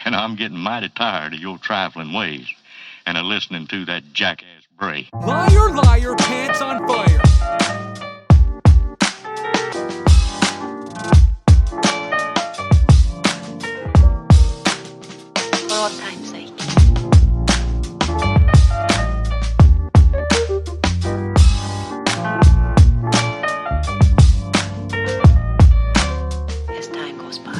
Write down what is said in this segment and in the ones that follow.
and I'm getting mighty tired of your trifling ways and of listening to that jackass bray. Liar, liar, pants on fire. For old time's sake. As time goes by.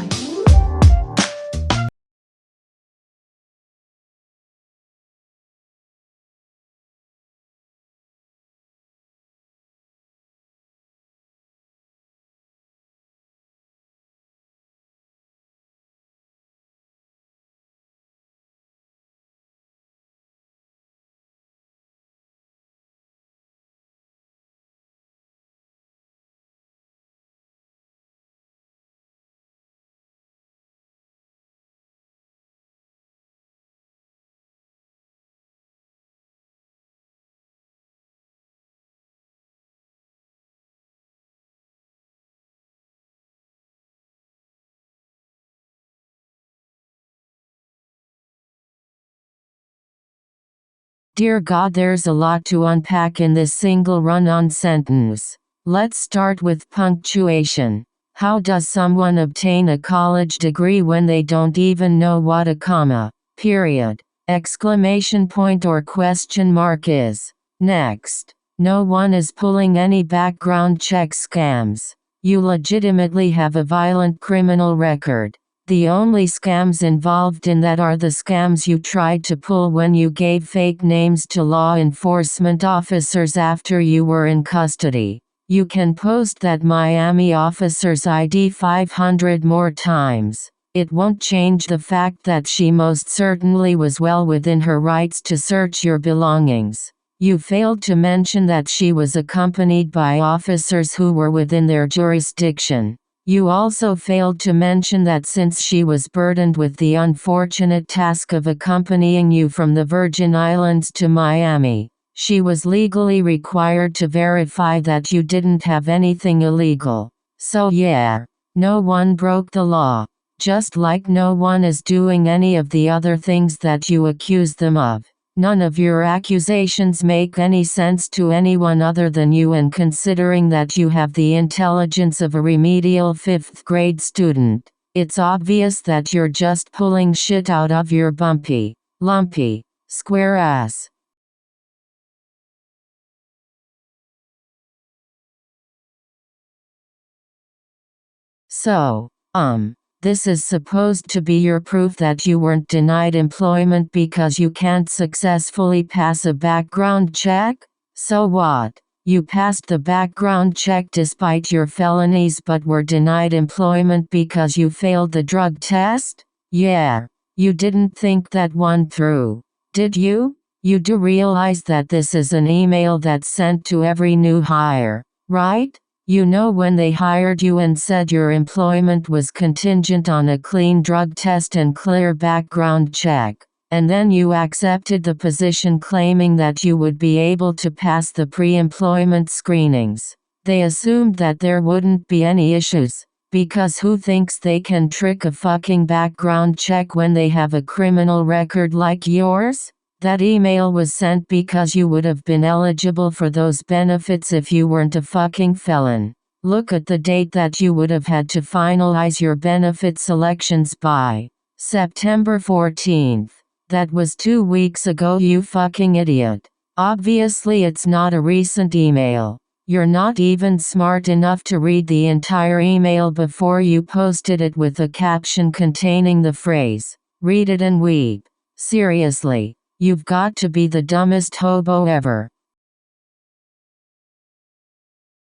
Dear God, there's a lot to unpack in this single run-on sentence. Let's start with punctuation. How does someone obtain a college degree when they don't even know what a comma, period, exclamation point or question mark is? Next. No one is pulling any background check scams. You legitimately have a violent criminal record. The only scams involved in that are the scams you tried to pull when you gave fake names to law enforcement officers after you were in custody. You can post that Miami officer's ID 500 more times. It won't change the fact that she most certainly was well within her rights to search your belongings. You failed to mention that she was accompanied by officers who were within their jurisdiction. You also failed to mention that since she was burdened with the unfortunate task of accompanying you from the Virgin Islands to Miami, she was legally required to verify that you didn't have anything illegal. So yeah, no one broke the law, just like no one is doing any of the other things that you accuse them of. None of your accusations make any sense to anyone other than you, and considering that you have the intelligence of a remedial 5th grade student, it's obvious that you're just pulling shit out of your bumpy, lumpy, square ass. So, this is supposed to be your proof that you weren't denied employment because you can't successfully pass a background check? So what? You passed the background check despite your felonies but were denied employment because you failed the drug test? Yeah. You didn't think that one through, did you? You do realize that this is an email that's sent to every new hire, right? You know when they hired you and said your employment was contingent on a clean drug test and clear background check, and then you accepted the position claiming that you would be able to pass the pre-employment screenings. They assumed that there wouldn't be any issues, because who thinks they can trick a fucking background check when they have a criminal record like yours? That email was sent because you would have been eligible for those benefits if you weren't a fucking felon. Look at the date that you would have had to finalize your benefit selections by. September 14th. That was 2 weeks ago, you fucking idiot. Obviously it's not a recent email. You're not even smart enough to read the entire email before you posted it with a caption containing the phrase, "Read it and weep." Seriously. You've got to be the dumbest hobo ever.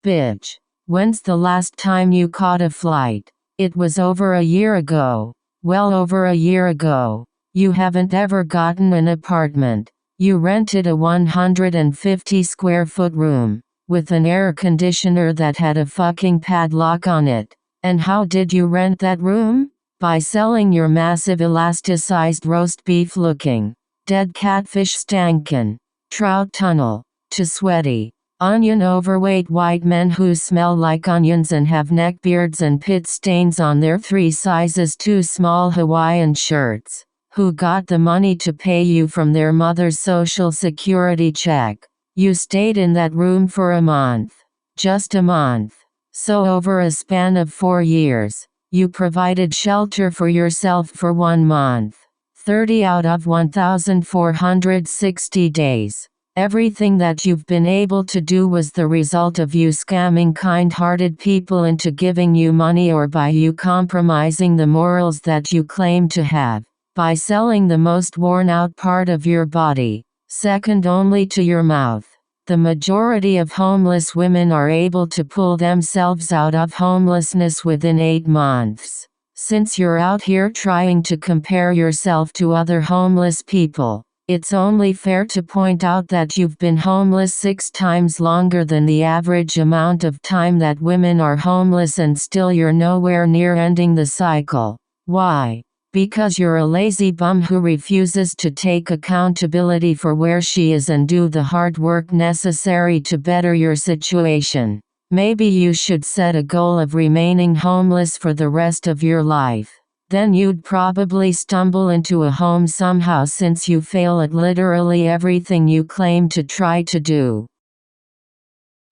Bitch. When's the last time you caught a flight? It was over a year ago. Well over a year ago. You haven't ever gotten an apartment. You rented a 150 square foot room, with an air conditioner that had a fucking padlock on it. And how did you rent that room? By selling your massive elasticized roast beef looking dead catfish stankin' trout tunnel to sweaty, onion overweight white men who smell like onions and have neckbeards and pit stains on their 3 sizes too small Hawaiian shirts. Who got the money to pay you from their mother's social security check? You stayed in that room for a month. Just a month. So over a span of 4 years, you provided shelter for yourself for 1 month. 30 out of 1,460 days. Everything that you've been able to do was the result of you scamming kind-hearted people into giving you money, or by you compromising the morals that you claim to have, by selling the most worn-out part of your body, second only to your mouth. The majority of homeless women are able to pull themselves out of homelessness within 8 months. Since you're out here trying to compare yourself to other homeless people, it's only fair to point out that you've been homeless 6 times longer than the average amount of time that women are homeless, and still you're nowhere near ending the cycle. Why? Because you're a lazy bum who refuses to take accountability for where she is and do the hard work necessary to better your situation. Maybe you should set a goal of remaining homeless for the rest of your life. Then you'd probably stumble into a home somehow, since you fail at literally everything you claim to try to do.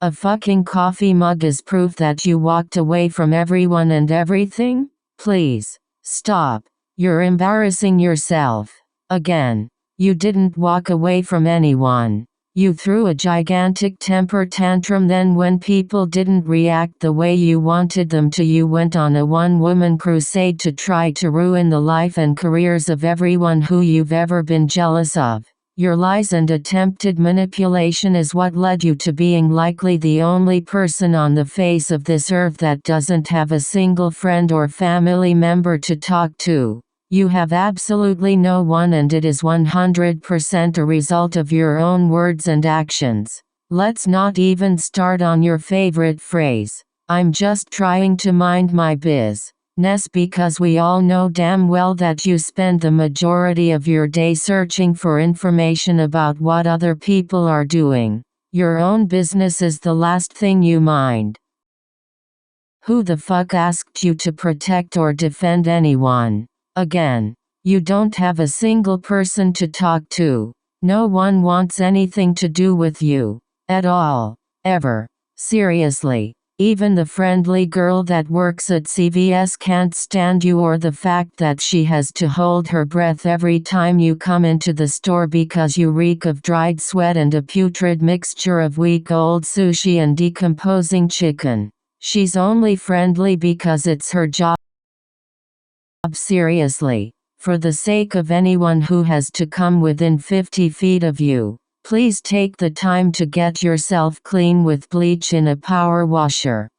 A fucking coffee mug is proof that you walked away from everyone and everything? Please, stop. You're embarrassing yourself. Again. You didn't walk away from anyone. You threw a gigantic temper tantrum, then when people didn't react the way you wanted them to, you went on a one-woman crusade to try to ruin the life and careers of everyone who you've ever been jealous of. Your lies and attempted manipulation is what led you to being likely the only person on the face of this earth that doesn't have a single friend or family member to talk to. You have absolutely no one, and it is 100% a result of your own words and actions. Let's not even start on your favorite phrase, "I'm just trying to mind my business," because we all know damn well that you spend the majority of your day searching for information about what other people are doing. Your own business is the last thing you mind. Who the fuck asked you to protect or defend anyone? Again, you don't have a single person to talk to. No one wants anything to do with you. At all. Ever. Seriously. Even the friendly girl that works at CVS can't stand you, or the fact that she has to hold her breath every time you come into the store because you reek of dried sweat and a putrid mixture of week-old sushi and decomposing chicken. She's only friendly because it's her job. Seriously, for the sake of anyone who has to come within 50 feet of you, please take the time to get yourself clean with bleach in a power washer.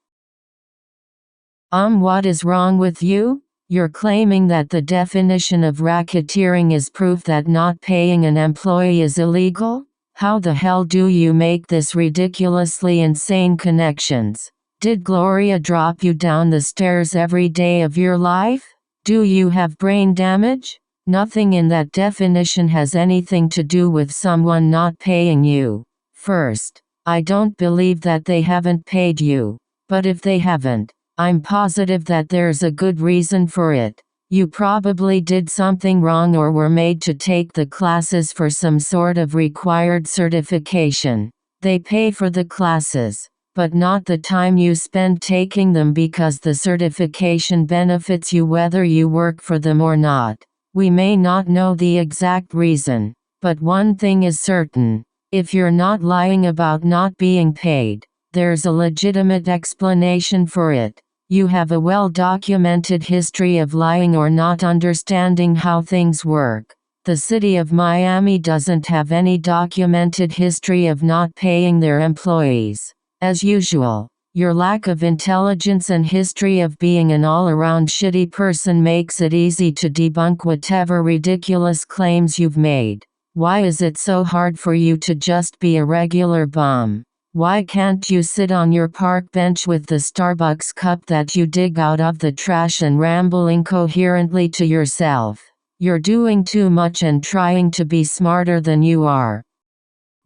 What is wrong with you? You're claiming that the definition of racketeering is proof that not paying an employee is illegal? How the hell do you make this ridiculously insane connections? Did Gloria drop you down the stairs every day of your life? Do you have brain damage? Nothing in that definition has anything to do with someone not paying you. First, I don't believe that they haven't paid you. But if they haven't, I'm positive that there's a good reason for it. You probably did something wrong or were made to take the classes for some sort of required certification. They pay for the classes, but not the time you spend taking them, because the certification benefits you whether you work for them or not. We may not know the exact reason, but one thing is certain. If you're not lying about not being paid, there's a legitimate explanation for it. You have a well-documented history of lying or not understanding how things work. The city of Miami doesn't have any documented history of not paying their employees. As usual, your lack of intelligence and history of being an all-around shitty person makes it easy to debunk whatever ridiculous claims you've made. Why is it so hard for you to just be a regular bum? Why can't you sit on your park bench with the Starbucks cup that you dig out of the trash and ramble incoherently to yourself? You're doing too much and trying to be smarter than you are.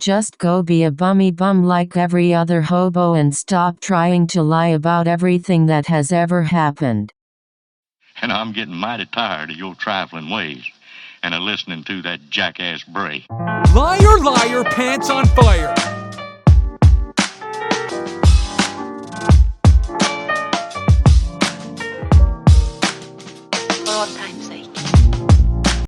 Just go be a bummy bum like every other hobo and stop trying to lie about everything that has ever happened. And I'm getting mighty tired of your trifling ways. and a listening to that jackass Bray. Liar, liar, pants on fire.